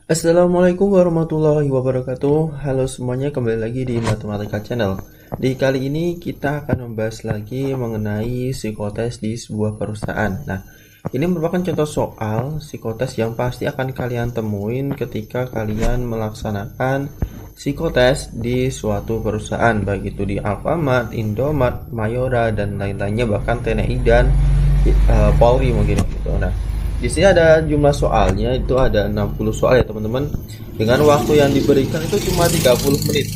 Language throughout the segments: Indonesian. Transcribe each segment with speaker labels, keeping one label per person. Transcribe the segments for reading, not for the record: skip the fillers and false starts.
Speaker 1: Assalamualaikum warahmatullahi wabarakatuh. Halo semuanya, kembali lagi di Matematika Channel. Di kali ini kita akan membahas lagi mengenai psikotes di sebuah perusahaan. Nah, ini merupakan contoh soal psikotes yang pasti akan kalian temuin ketika kalian melaksanakan psikotes di suatu perusahaan, baik itu di Alfamart, Indomart, Mayora, dan lain-lainnya, bahkan TNI dan Polri mungkin gitu. Nah, di sini ada jumlah soalnya, itu ada 60 soal ya teman-teman. Dengan waktu yang diberikan itu cuma 30 menit.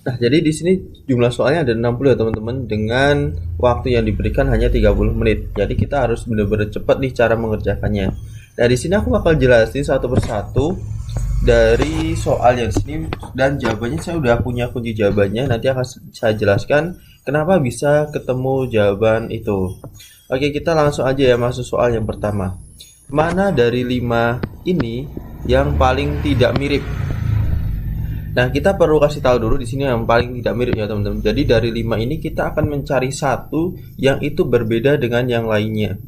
Speaker 1: Nah, jadi di sini jumlah soalnya ada 60 ya teman-teman, dengan waktu yang diberikan hanya 30 menit. Jadi kita harus benar-benar cepat nih cara mengerjakannya. Nah, di sini aku bakal jelasin satu persatu dari soal yang sini, dan jawabannya saya udah punya kunci jawabannya. Nanti akan saya jelaskan kenapa bisa ketemu jawaban itu. Oke, kita langsung aja ya masuk soal yang pertama. Mana dari 5 ini yang paling tidak mirip? Nah, kita perlu kasih tahu dulu di sini yang paling tidak mirip ya teman-teman. Jadi dari 5 ini kita akan mencari satu yang itu berbeda dengan yang lainnya.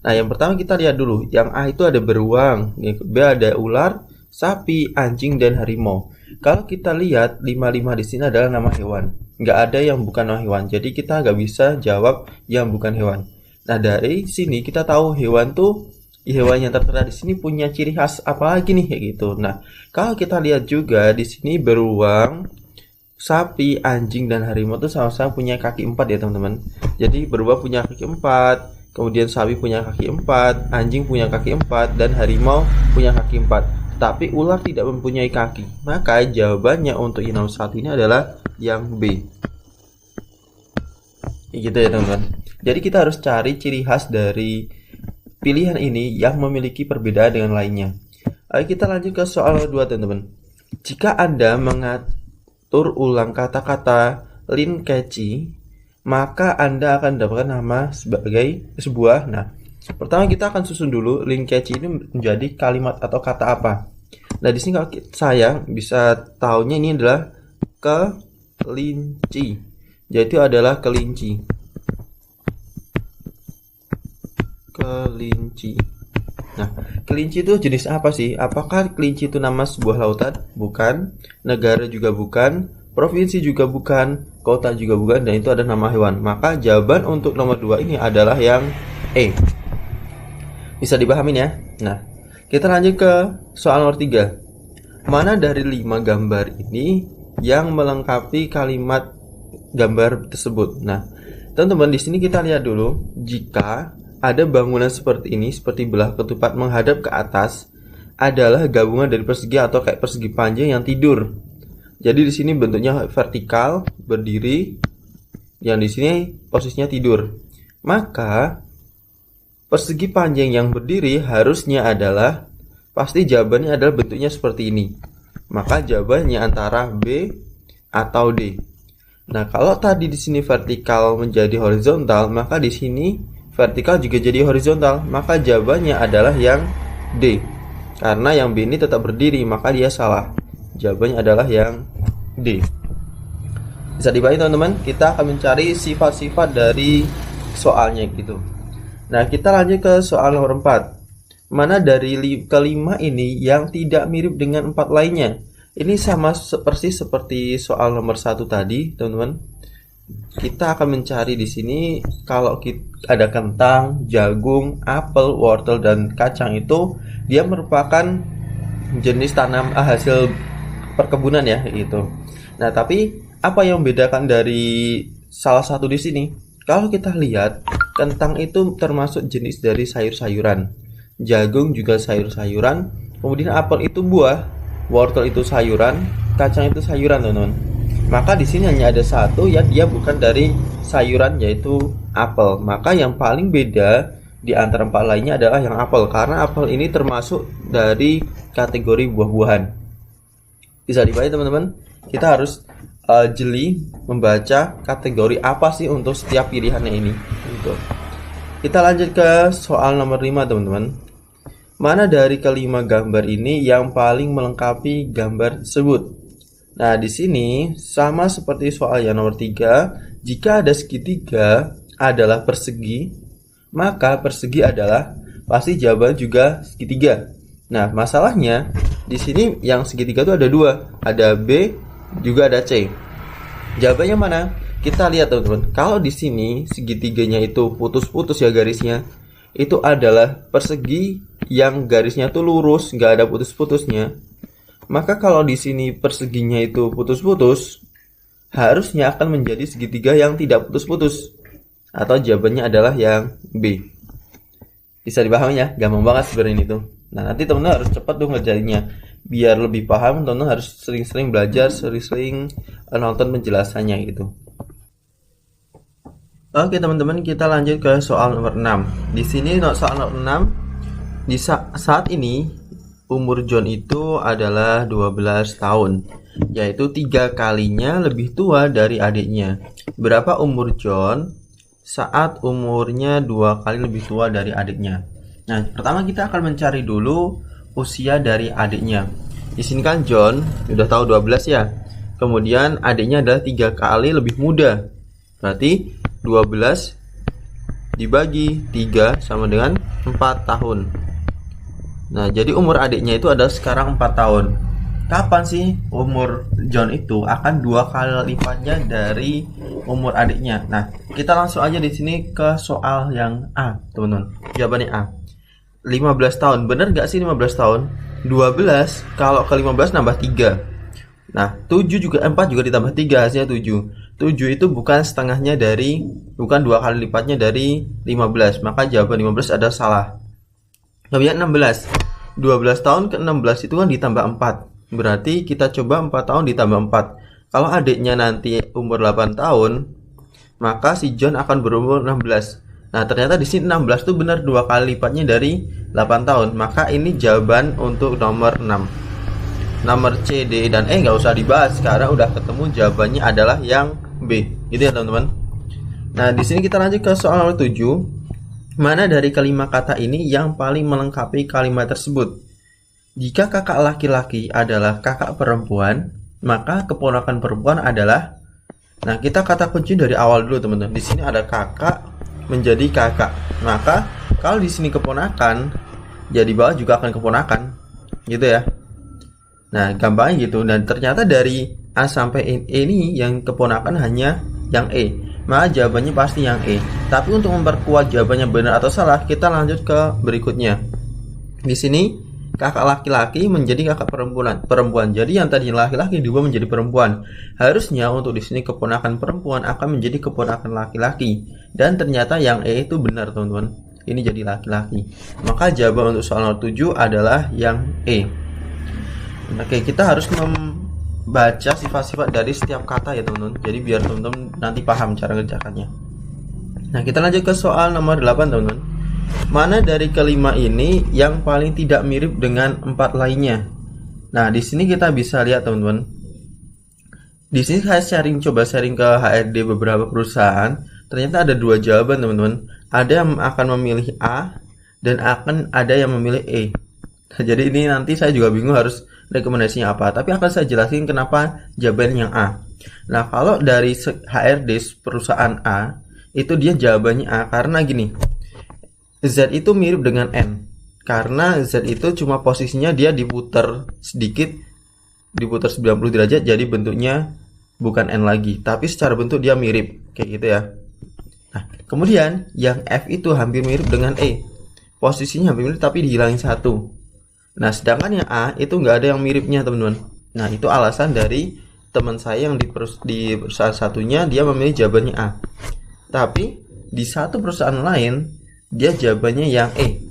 Speaker 1: Nah, yang pertama kita lihat dulu. Yang A itu ada beruang, yang B ada ular, sapi, anjing, dan harimau. Kalau kita lihat 5-5 di sini adalah nama hewan. Nggak ada yang bukan nama hewan. Jadi kita nggak bisa jawab yang bukan hewan. Nah, dari sini kita tahu hewan yang tertera di sini punya ciri khas apa lagi nih kayak gitu. Nah, kalau kita lihat juga di sini beruang, sapi, anjing, dan harimau itu sama-sama punya kaki 4 ya teman-teman. Jadi beruang punya kaki 4, kemudian sapi punya kaki 4, anjing punya kaki 4, dan harimau punya kaki 4. Tapi ular tidak mempunyai kaki. Maka jawabannya untuk yang nomor 1 ini adalah yang B. Gitu ya teman-teman. Jadi kita harus cari ciri khas dari pilihan ini yang memiliki perbedaan dengan lainnya. Ayo kita lanjut ke soal kedua teman-teman. Jika Anda mengatur ulang kata-kata lin catchy, maka Anda akan mendapatkan nama sebagai sebuah. Nah, pertama kita akan susun dulu lin catchy ini menjadi kalimat atau kata apa. Nah, di sini kalau saya bisa tahunya ini adalah kelinci. Jadi itu adalah kelinci. Kelinci. Nah, kelinci itu jenis apa sih? Apakah kelinci itu nama sebuah lautan? Bukan. Negara juga bukan. Provinsi juga bukan. Kota juga bukan. Dan itu ada nama hewan. Maka jawaban untuk nomor 2 ini adalah yang E. Bisa dipahamin ya? Nah, kita lanjut ke soal nomor 3. Mana dari 5 gambar ini yang melengkapi kalimat gambar tersebut? Nah, teman-teman di sini kita lihat dulu. Jika ada bangunan seperti ini, seperti belah ketupat menghadap ke atas, adalah gabungan dari persegi atau kayak persegi panjang yang tidur. Jadi di sini bentuknya vertikal, berdiri, yang di sini posisinya tidur. Maka persegi panjang yang berdiri harusnya adalah, pasti jawabannya adalah bentuknya seperti ini. Maka jawabannya antara B atau D. Nah, kalau tadi di sini vertikal menjadi horizontal, maka di sini vertikal juga jadi horizontal, maka jawabannya adalah yang D. Karena yang B ini tetap berdiri, maka dia salah. Jawabannya adalah yang D. Bisa dibalik teman-teman, kita akan mencari sifat-sifat dari soalnya gitu. Nah, kita lanjut ke soal nomor 4. Mana dari kelima ini yang tidak mirip dengan 4 lainnya? Ini sama persis seperti soal nomor 1 tadi, teman-teman. Kita akan mencari di sini kalau ada kentang, jagung, apel, wortel, dan kacang itu dia merupakan jenis tanam hasil perkebunan ya gitu. Nah, tapi apa yang membedakan dari salah satu di sini? Kalau kita lihat, kentang itu termasuk jenis dari sayur-sayuran, jagung juga sayur-sayuran, kemudian apel itu buah, wortel itu sayuran, kacang itu sayuran, teman-teman. Maka di sini hanya ada satu yang dia bukan dari sayuran, yaitu apel. Maka yang paling beda di antara 4 lainnya adalah yang apel, karena apel ini termasuk dari kategori buah-buahan. Bisa dibalik teman-teman, kita harus jeli membaca kategori apa sih untuk setiap pilihannya ini gitu. Kita lanjut ke soal nomor 5 teman-teman. Mana dari kelima gambar ini yang paling melengkapi gambar tersebut? Nah, di sini sama seperti soal yang nomor 3, jika ada segitiga adalah persegi, maka persegi adalah pasti jawaban juga segitiga. Nah, masalahnya di sini yang segitiga itu ada dua, ada B juga ada C. Jawabannya mana? Kita lihat teman-teman. Kalau di sini segitiganya itu putus-putus ya garisnya, itu adalah persegi yang garisnya tuh lurus, nggak ada putus-putusnya. Maka kalau di sini perseginya itu putus-putus, harusnya akan menjadi segitiga yang tidak putus-putus. Atau jawabannya adalah yang B. Bisa dipahami ya? Gampang banget sebenarnya ini tuh. Nah, nanti teman-teman harus cepat tuh ngerjainnya. Biar lebih paham, teman-teman harus sering-sering belajar, sering-sering nonton penjelasannya gitu. Oke teman-teman, kita lanjut ke soal nomor 6. Di sini soal nomor 6, di saat ini umur John itu adalah 12 tahun, yaitu 3 kalinya lebih tua dari adiknya. Berapa umur John saat umurnya 2 kali lebih tua dari adiknya? Nah, pertama kita akan mencari dulu usia dari adiknya. Di sini kan John udah tahu 12 ya. Kemudian adiknya adalah 3 kali lebih muda. Berarti 12 dibagi 3 sama dengan 4 tahun. Nah, jadi umur adiknya itu adalah sekarang 4 tahun. Kapan sih umur John itu akan 2 kali lipatnya dari umur adiknya? Nah, kita langsung aja di sini ke soal yang A, teman-teman. Jawabannya A. 15 tahun. Bener gak sih 15 tahun? 12 kalau ke 15 nambah 3. Nah, 7 juga 4 juga ditambah 3 hasilnya 7. 7 itu bukan setengahnya dari, bukan 2 kali lipatnya dari 15. Maka jawaban 15 adalah salah. Kemudian 16. 12 tahun ke 16 itu kan ditambah 4. Berarti kita coba 4 tahun ditambah 4. Kalau adiknya nanti umur 8 tahun, maka si John akan berumur 16. Nah, ternyata di sini 16 itu benar 2 kali lipatnya dari 8 tahun. Maka ini jawaban untuk nomor 6. Nomor C, D, dan E nggak usah dibahas karena udah ketemu jawabannya adalah yang B. Gitu ya teman-teman. Nah, di sini kita lanjut ke soal nomor 7. Mana dari kelima kata ini yang paling melengkapi kalimat tersebut? Jika kakak laki-laki adalah kakak perempuan, maka keponakan perempuan adalah. Nah, kita kata kunci dari awal dulu teman-teman. Di sini ada kakak menjadi kakak. Maka kalau di sini keponakan, jadi bawah juga akan keponakan. Gitu ya. Nah, gampangnya gitu. Dan ternyata dari A sampai E ini yang keponakan hanya yang E. Maka jawabannya pasti yang E. Tapi untuk memperkuat jawabannya benar atau salah, kita lanjut ke berikutnya. Di sini kakak laki-laki menjadi kakak perempuan. Jadi yang tadi laki-laki diubah menjadi perempuan. Harusnya untuk di sini keponakan perempuan akan menjadi keponakan laki-laki. Dan ternyata yang E itu benar, teman-teman. Ini jadi laki-laki. Maka jawaban untuk soal nomor 7 adalah yang E. Oke, kita harus membaca sifat-sifat dari setiap kata ya teman-teman. Jadi biar teman-teman nanti paham cara ngerjakannya. Nah, kita lanjut ke soal nomor 8 teman-teman. Mana dari kelima ini yang paling tidak mirip dengan 4 lainnya? Nah, di sini kita bisa lihat teman-teman. Di sini saya coba sharing ke HRD beberapa perusahaan. Ternyata ada 2 jawaban teman-teman. Ada yang akan memilih A dan akan ada yang memilih E. Jadi ini nanti saya juga bingung harus rekomendasinya apa, tapi akan saya jelasin kenapa jawaban yang A. Nah, kalau dari HRD perusahaan A, itu dia jawabannya A karena gini. Z itu mirip dengan N. Karena Z itu cuma posisinya dia diputar sedikit, diputar 90 derajat, jadi bentuknya bukan N lagi, tapi secara bentuk dia mirip, kayak gitu ya. Nah, kemudian yang F itu hampir mirip dengan E. Posisinya hampir mirip tapi dihilangin 1. Nah, sedangkan yang A itu nggak ada yang miripnya, teman-teman. Nah, itu alasan dari teman saya yang di perusahaan satunya dia memilih jawabannya A. Tapi di satu perusahaan lain dia jawabannya yang E.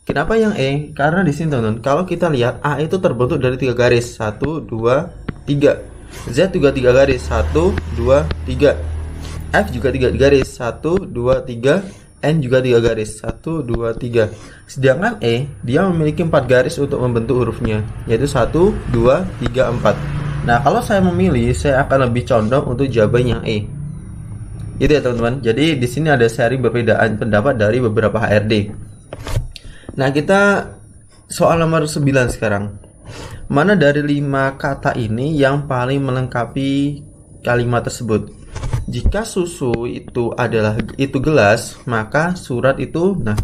Speaker 1: Kenapa yang E? Karena di sini teman-teman, kalau kita lihat A itu terbentuk dari 3 garis. 1, 2, 3. Z juga 3 garis. 1, 2, 3. F juga 3 garis. 1, 2, 3. N juga 3 garis. 1, 2, 3. Sedangkan E dia memiliki 4 garis untuk membentuk hurufnya, yaitu 1, 2, 3, 4. Nah, kalau saya memilih, saya akan lebih condong untuk jawaban yang E. Gitu ya teman-teman. Jadi di sini ada sharing perbedaan pendapat dari beberapa HRD. Nah, kita soal nomor 9 sekarang. Mana dari 5 kata ini yang paling melengkapi kalimat tersebut? Jika susu itu adalah gelas, maka surat itu, nah,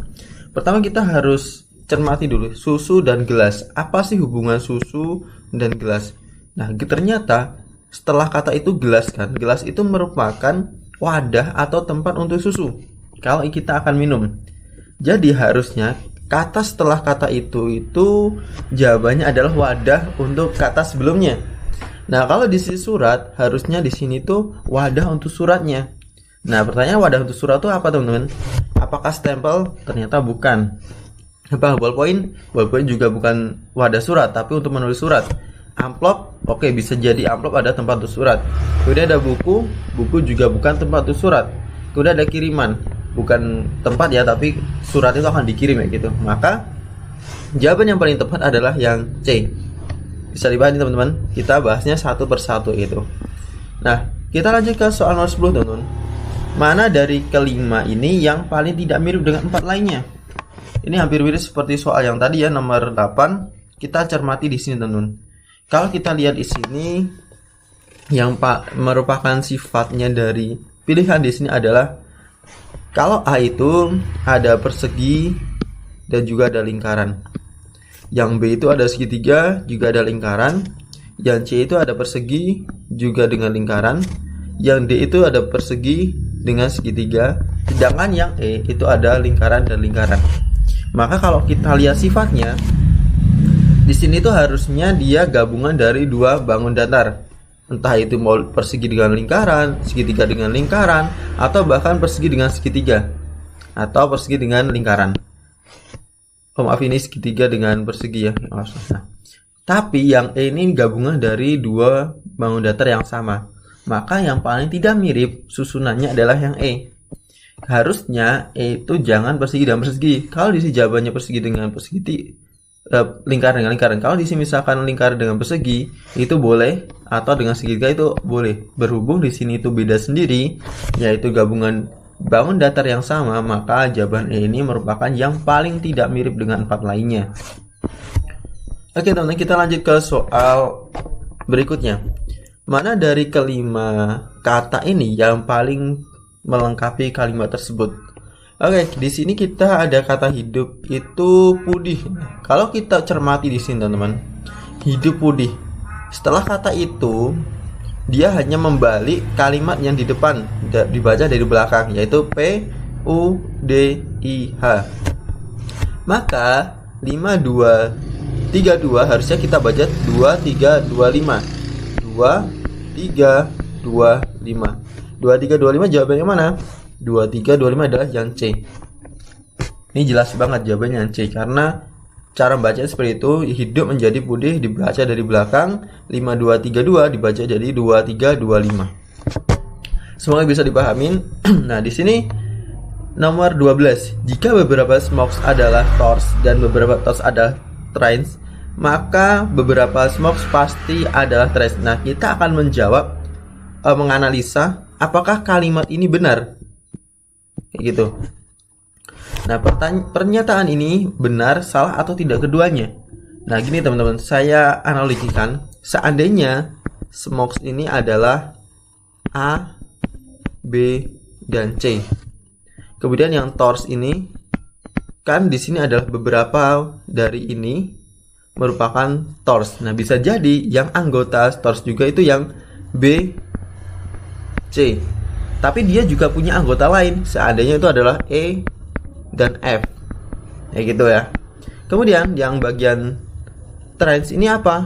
Speaker 1: Pertama kita harus cermati dulu susu dan gelas. Apa sih hubungan susu dan gelas? Nah, ternyata setelah kata itu gelas kan, gelas itu merupakan wadah atau tempat untuk susu kalau kita akan minum. Jadi harusnya kata setelah kata itu jawabannya adalah wadah untuk kata sebelumnya. Nah, kalau di sini surat, harusnya di sini tuh wadah untuk suratnya. Nah, pertanyaan wadah untuk surat itu apa, teman-teman? Apakah stempel? Ternyata bukan. Apa ballpoint? Ballpoint juga bukan wadah surat, tapi untuk menulis surat. Amplop, oke, bisa jadi amplop ada tempat untuk surat. Kemudian ada buku, buku juga bukan tempat untuk surat. Kemudian ada kiriman, bukan tempat ya, tapi surat itu akan dikirim ya gitu. Maka jawaban yang paling tepat adalah yang C. Bisa dipahami teman-teman, kita bahasnya satu persatu gitu. Nah, kita lanjut ke soal nomor 10 teman-teman. Mana dari kelima ini yang paling tidak mirip dengan 4 lainnya? Ini hampir mirip seperti soal yang tadi ya, nomor 8. Kita cermati di sini teman-teman. Kalau kita lihat di sini, yang merupakan sifatnya dari pilihan di sini adalah kalau A itu ada persegi dan juga ada lingkaran. Yang B itu ada segitiga, juga ada lingkaran. Yang C itu ada persegi, juga dengan lingkaran. Yang D itu ada persegi dengan segitiga. Sedangkan yang E itu ada lingkaran dan lingkaran. Maka kalau kita lihat sifatnya, di sini tuh harusnya dia gabungan dari dua bangun datar. Entah itu mau persegi dengan lingkaran, segitiga dengan lingkaran, atau bahkan persegi dengan segitiga, atau persegi dengan lingkaran. Oh maaf, ini segitiga dengan persegi ya. Nah, tapi yang E ini gabungan dari dua bangun datar yang sama. Maka yang paling tidak mirip susunannya adalah yang E. Harusnya E itu jangan persegi dan persegi. Kalau di sini jawabannya persegi dengan persegi, lingkaran dengan lingkaran. Kalau di sini misalkan lingkaran dengan persegi itu boleh, atau dengan segitiga itu boleh. Berhubung di sini itu beda sendiri, yaitu gabungan bangun datar yang sama, maka jawaban E ini merupakan yang paling tidak mirip dengan 4 lainnya. Oke teman-teman, kita lanjut ke soal berikutnya. Mana dari kelima kata ini yang paling melengkapi kalimat tersebut? Oke, di sini kita ada kata hidup itu pudih. Kalau kita cermati di sini teman-teman, hidup pudih. Setelah kata itu, dia hanya membalik kalimat yang di depan, dibaca dari belakang, yaitu P U D I H. Maka 5 2 3 2 harusnya kita baca 2 3 2 5. 2 3 2 5. 2 3 2 5 jawabannya mana? 2 3 2 5 adalah yang C. Ini jelas banget jawabannya yang C, karena cara membacanya seperti itu. Hidup menjadi pudih dibaca dari belakang, 5 2 3 2 dibaca jadi 2 3 2 5. Semoga bisa dipahamin. Nah, di sini nomor 12. Jika beberapa smokes adalah torch dan beberapa torch adalah trains, maka beberapa smokes pasti adalah trains. Nah, kita akan menjawab, menganalisa apakah kalimat ini benar. Kayak gitu. Nah, pernyataan ini benar, salah, atau tidak keduanya. Nah, gini teman-teman, saya analogikan. Seandainya smokes ini adalah A, B, dan C. Kemudian yang torch ini kan di sini adalah beberapa dari ini merupakan torch. Nah, bisa jadi yang anggota torch juga itu yang B, C. Tapi dia juga punya anggota lain. Seandainya itu adalah E dan F, kayak gitu ya. Kemudian yang bagian trains ini apa?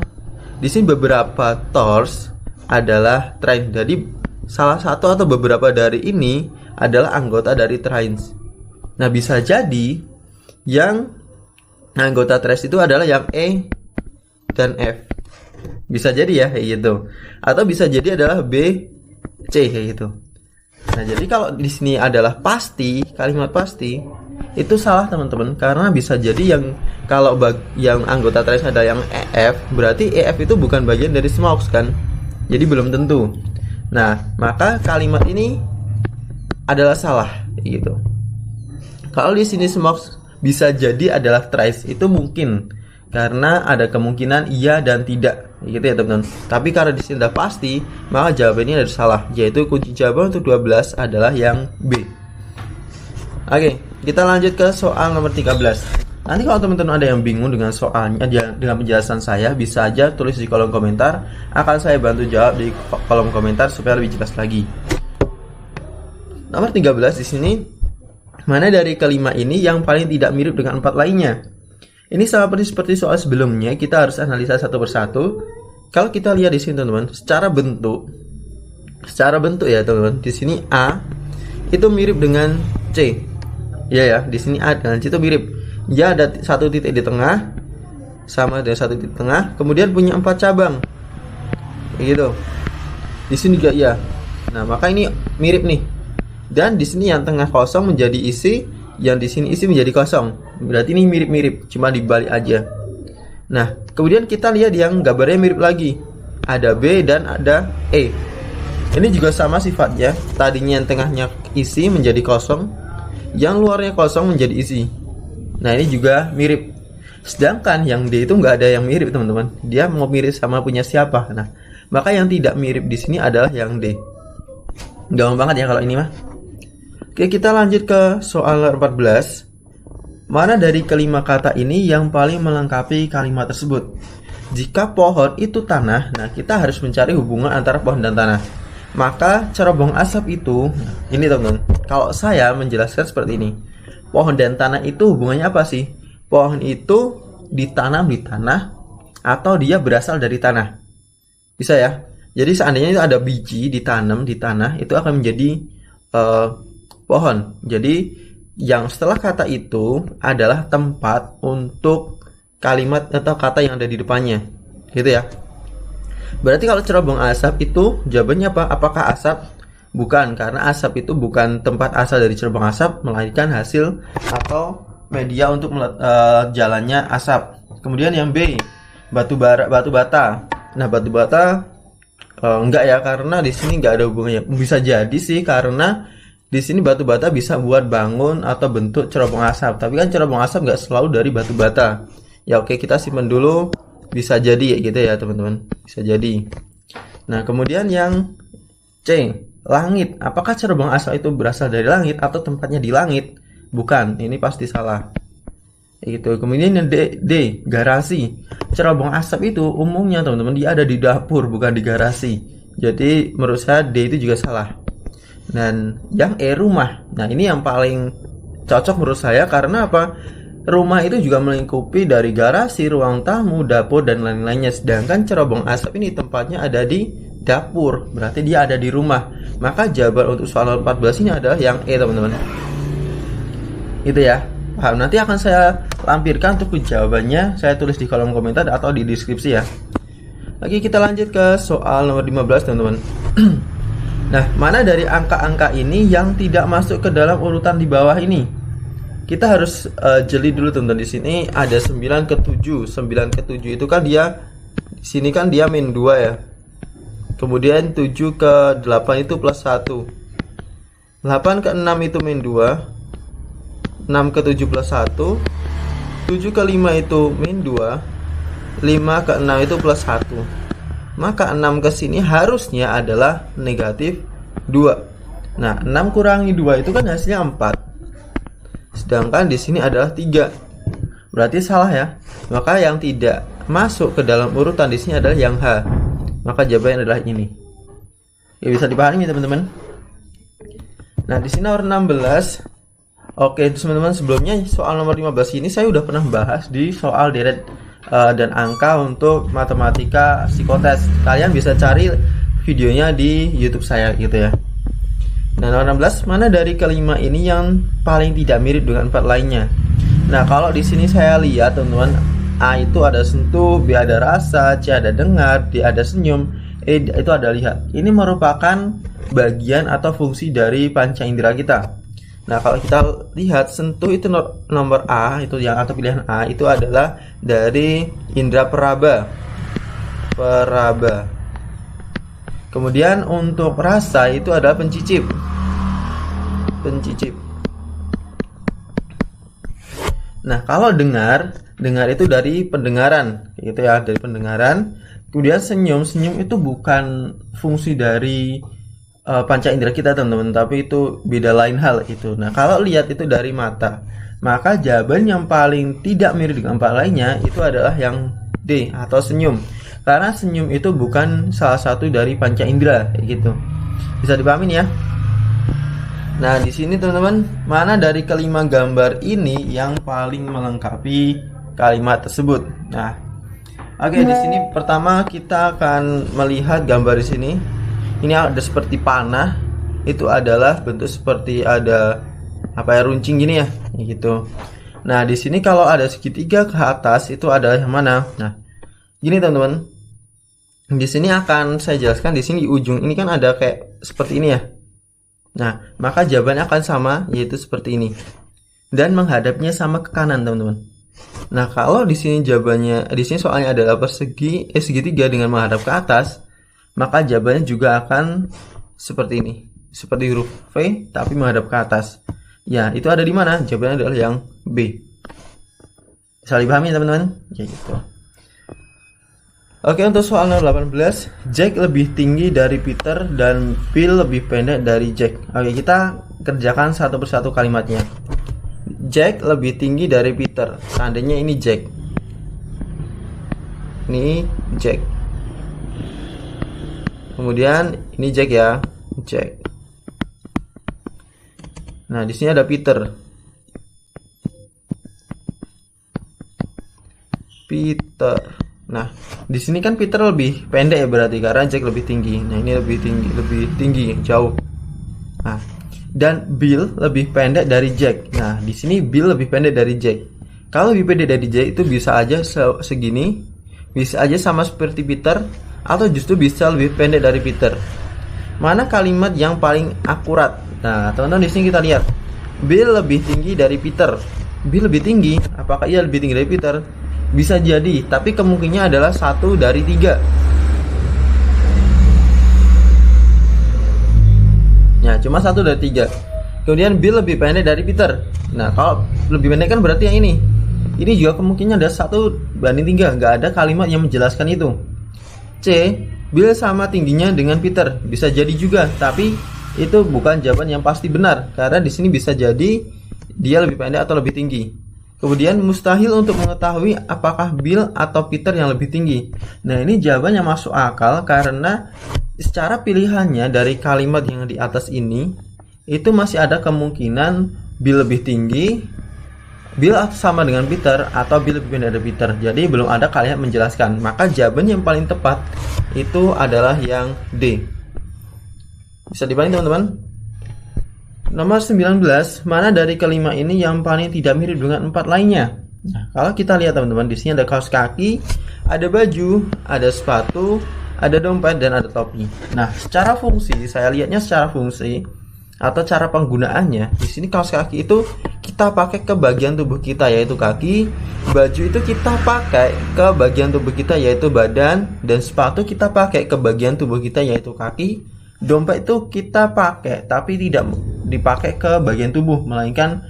Speaker 1: Di sini beberapa torch adalah train. Jadi salah satu atau beberapa dari ini adalah anggota dari trains. Nah, bisa jadi yang anggota trains itu adalah yang E dan F. Bisa jadi ya kayak gitu. Atau bisa jadi adalah B, C kayak gitu. Nah, jadi kalau di sini adalah pasti, kalimat pasti, itu salah teman-teman, karena bisa jadi yang kalau yang anggota trace ada yang EF, berarti EF itu bukan bagian dari smokes kan, jadi belum tentu. Nah, maka kalimat ini adalah salah gitu. Kalau di sini smokes bisa jadi adalah trace, itu mungkin karena ada kemungkinan iya dan tidak gitu ya teman-teman. Tapi karena di sini sudah pasti, maka jawabannya adalah salah, yaitu kunci jawaban untuk 12 adalah yang B. Oke, kita lanjut ke soal nomor 13. Nanti kalau teman-teman ada yang bingung dengan soalnya, dengan penjelasan saya, bisa aja tulis di kolom komentar. Akan saya bantu jawab di kolom komentar supaya lebih jelas lagi. Nomor 13 di sini, mana dari kelima ini yang paling tidak mirip dengan 4 lainnya? Ini sama seperti soal sebelumnya, kita harus analisa satu persatu. Kalau kita lihat di sini teman-teman, secara bentuk ya teman-teman, di sini A itu mirip dengan C. Ya, di sini A dengan C itu mirip. Dia ada satu titik di tengah, sama dengan satu titik tengah, kemudian punya 4 cabang. Begitu. Di sini juga iya. Nah, maka ini mirip nih. Dan di sini yang tengah kosong menjadi isi, yang di sini isi menjadi kosong. Berarti ini mirip-mirip, cuma dibalik aja. Nah, kemudian kita lihat yang gambarnya mirip lagi. Ada B dan ada E. Ini juga sama sifatnya. Tadinya yang tengahnya isi menjadi kosong, yang luarnya kosong menjadi isi. Nah, ini juga mirip. Sedangkan yang D itu nggak ada yang mirip teman-teman. Dia mau mirip sama punya siapa? Nah, maka yang tidak mirip di sini adalah yang D. Gampang banget ya kalau ini mah. Oke, kita lanjut ke soal 14. Mana dari kelima kata ini yang paling melengkapi kalimat tersebut? Jika pohon itu tanah, nah kita harus mencari hubungan antara pohon dan tanah. Maka cerobong asap itu, ini teman-teman, kalau saya menjelaskan seperti ini. Pohon dan tanah itu hubungannya apa sih? Pohon itu ditanam di tanah atau dia berasal dari tanah? Bisa ya? Jadi seandainya itu ada biji ditanam di tanah, itu akan menjadi pohon. Jadi yang setelah kata itu adalah tempat untuk kalimat atau kata yang ada di depannya. Gitu ya. Berarti kalau cerobong asap itu jawabannya apa? Apakah asap? Bukan, karena asap itu bukan tempat asal dari cerobong asap, melainkan hasil atau media untuk jalannya asap. Kemudian yang B, batu bata. Nah, batu bata enggak ya, karena di sini enggak ada hubungannya. Bisa jadi sih karena di sini batu bata bisa buat bangun atau bentuk cerobong asap. Tapi kan cerobong asap enggak selalu dari batu bata. Ya oke, kita simpan dulu. Bisa jadi gitu ya teman-teman. Bisa jadi. Nah, kemudian yang C, langit. Apakah cerobong asap itu berasal dari langit atau tempatnya di langit? Bukan, ini pasti salah. Itu. Kemudian yang D, garasi. Cerobong asap itu umumnya teman-teman dia ada di dapur, bukan di garasi. Jadi menurut saya D itu juga salah. Dan yang E, rumah. Nah, ini yang paling cocok menurut saya karena apa? Rumah itu juga melingkupi dari garasi, ruang tamu, dapur dan lain-lainnya. Sedangkan cerobong asap ini tempatnya ada di dapur, berarti dia ada di rumah. Maka jawaban untuk soal 14 ini adalah yang E teman-teman. Itu ya. Paham? Nanti akan saya lampirkan untuk jawabannya, saya tulis di kolom komentar atau di deskripsi ya. Oke, kita lanjut ke soal nomor 15 teman-teman. Nah, mana dari angka-angka ini yang tidak masuk ke dalam urutan di bawah ini? Kita harus jeli dulu teman-teman. Di sini ada 9 ke 7. 9 ke 7 itu kan dia di sini kan dia min 2 ya. Kemudian 7 ke 8 itu plus 1. 8 ke 6 itu min 2. 6 ke 7 plus 1. 7 ke 5 itu min 2. 5 ke 6 itu plus 1. Maka 6 ke sini harusnya adalah negatif 2. Nah, 6 kurangi 2 itu kan hasilnya 4. Sedangkan di sini adalah 3. Berarti salah ya. Maka yang tidak masuk ke dalam urutan di sini adalah yang H. Maka jawabannya adalah ini. Ya, bisa dipahami teman-teman. Nah, di sini nomor 16. Oke, teman-teman, sebelumnya soal nomor 15 ini saya udah pernah bahas di soal deret dan angka untuk matematika psikotes. Kalian bisa cari videonya di YouTube saya gitu ya. Nah, nomor 16, mana dari kelima ini yang paling tidak mirip dengan 4 lainnya? Nah, kalau di sini saya lihat teman-teman, A itu ada sentuh, B ada rasa, C ada dengar, D ada senyum, E itu ada lihat. Ini merupakan bagian atau fungsi dari panca indera kita. Nah, kalau kita lihat sentuh itu nomor A itu yang atau pilihan A itu adalah dari indera peraba. Kemudian untuk rasa itu adalah pencicip. Nah, kalau dengar itu dari pendengaran, gitu ya, dari pendengaran. Kemudian senyum itu bukan fungsi dari panca indera kita teman-teman, tapi itu beda lain hal itu. Nah, kalau lihat itu dari mata, maka jawaban yang paling tidak mirip dengan empat lainnya itu adalah yang D atau senyum. Karena senyum itu bukan salah satu dari panca indera gitu. Bisa dipahami ya? Nah, di sini teman-teman, mana dari kelima gambar ini yang paling melengkapi kalimat tersebut? Nah, oke, di sini pertama kita akan melihat gambar di sini. Ini ada seperti panah, itu adalah bentuk seperti ada runcing gini ya, gitu. Nah, di sini kalau ada segitiga ke atas itu adalah yang mana? Nah, gini teman-teman. Di sini akan saya jelaskan, di sini di ujung ini kan ada kayak seperti ini ya. Nah, maka jawabannya akan sama, yaitu seperti ini. Dan menghadapnya sama ke kanan, teman-teman. Nah, kalau di sini jawabannya, di sini soalnya adalah segitiga dengan menghadap ke atas, maka jawabannya juga akan seperti ini, seperti huruf V tapi menghadap ke atas. Ya, itu ada di mana? Jawabannya adalah yang B. Bisa dipahami teman-teman? Ya gitu. Oke, untuk soal nomor 18, Jack lebih tinggi dari Peter dan Bill lebih pendek dari Jack. Oke, kita kerjakan satu persatu kalimatnya. Jack lebih tinggi dari Peter. Seandainya ini Jack. Ini Jack. Kemudian ini Jack ya, Jack. Nah, di sini ada Peter. Peter. Nah, di sini kan Peter lebih pendek ya berarti karena Jack lebih tinggi. Nah, ini lebih tinggi jauh. Nah, dan Bill lebih pendek dari Jack. Nah, di sini Bill lebih pendek dari Jack. Kalau lebih pendek dari Jack itu bisa aja segini, bisa aja sama seperti Peter, atau justru bisa lebih pendek dari Peter. Mana kalimat yang paling akurat? Nah, teman-teman, di sini kita lihat. Bill lebih tinggi dari Peter. Bill lebih tinggi. Apakah ia lebih tinggi dari Peter? Bisa jadi, tapi kemungkinannya adalah 1 dari 3. Ya, cuma 1 dari 3. Kemudian Bill lebih pendek dari Peter. Nah, kalau lebih pendek kan berarti yang ini. Ini juga kemungkinannya ada 1/3. Nggak ada kalimat yang menjelaskan itu. C, Bill sama tingginya dengan Peter. Bisa jadi juga, tapi itu bukan jawaban yang pasti benar karena di sini bisa jadi dia lebih pendek atau lebih tinggi. Kemudian mustahil untuk mengetahui apakah Bill atau Peter yang lebih tinggi. Nah, ini jawaban yang masuk akal karena secara pilihannya dari kalimat yang di atas ini itu masih ada kemungkinan Bill lebih tinggi, Bill sama dengan Peter, atau Bill lebih pendek dari Peter. Jadi belum ada kalimat menjelaskan. Maka jawaban yang paling tepat itu adalah yang D. Bisa dipahami teman-teman? Nomor 19, mana dari kelima ini yang paling tidak mirip dengan 4 lainnya? Nah, kalau kita lihat teman-teman, di sini ada kaos kaki, ada baju, ada sepatu, ada dompet, dan ada topi. Nah, secara fungsi, saya lihatnya secara fungsi atau cara penggunaannya, di sini kaos kaki itu kita pakai ke bagian tubuh kita yaitu kaki, baju itu kita pakai ke bagian tubuh kita yaitu badan, dan sepatu kita pakai ke bagian tubuh kita yaitu kaki. Dompet itu kita pakai tapi tidak dipakai ke bagian tubuh melainkan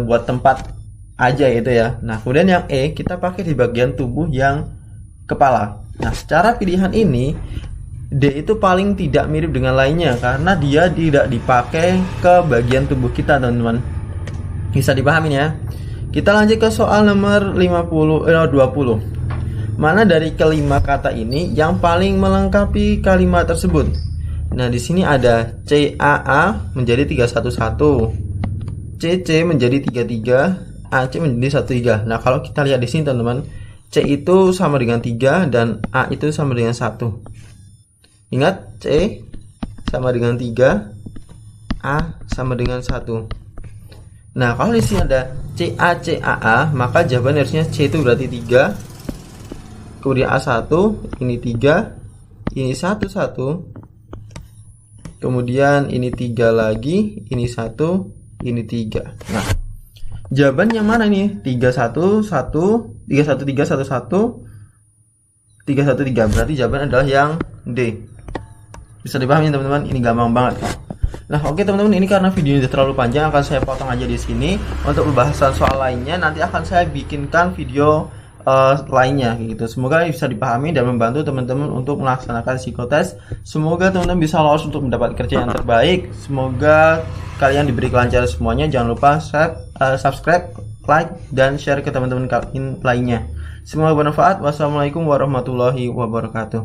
Speaker 1: buat tempat aja gitu ya. Nah, kemudian yang E kita pakai di bagian tubuh yang kepala. Nah, secara pilihan ini D itu paling tidak mirip dengan lainnya karena dia tidak dipakai ke bagian tubuh kita, teman-teman. Bisa dipahami ya. Kita lanjut ke soal nomor 20. Mana dari kelima kata ini yang paling melengkapi kalimat tersebut? Nah, di sini ada CAA menjadi 311, CC menjadi 33, AC menjadi 13. Nah, kalau kita lihat di sini, teman-teman, C itu sama dengan 3 dan A itu sama dengan 1. Ingat, C sama dengan 3, A sama dengan 1. Nah, kalau di sini ada CACAA, maka jawaban harusnya C itu berarti 3. Kemudian A1, ini 3, ini 1, 1. Kemudian ini 3 lagi, ini 1, ini 3. Nah, jawaban yang mana nih? 311, 31311, 313. Berarti jawaban adalah yang D. Bisa dipahami teman-teman, ini gampang banget. Nah, oke teman-teman, ini karena videonya sudah terlalu panjang akan saya potong aja di sini. Untuk pembahasan soal lainnya nanti akan saya bikinkan video lainnya gitu. Semoga bisa dipahami dan membantu teman-teman untuk melaksanakan psikotes. Semoga teman-teman bisa lolos untuk mendapat kerja yang terbaik. Semoga kalian diberi kelancaran semuanya. Jangan lupa subscribe, like, dan share ke teman-teman kalian lainnya. Semoga bermanfaat. Wassalamualaikum warahmatullahi wabarakatuh.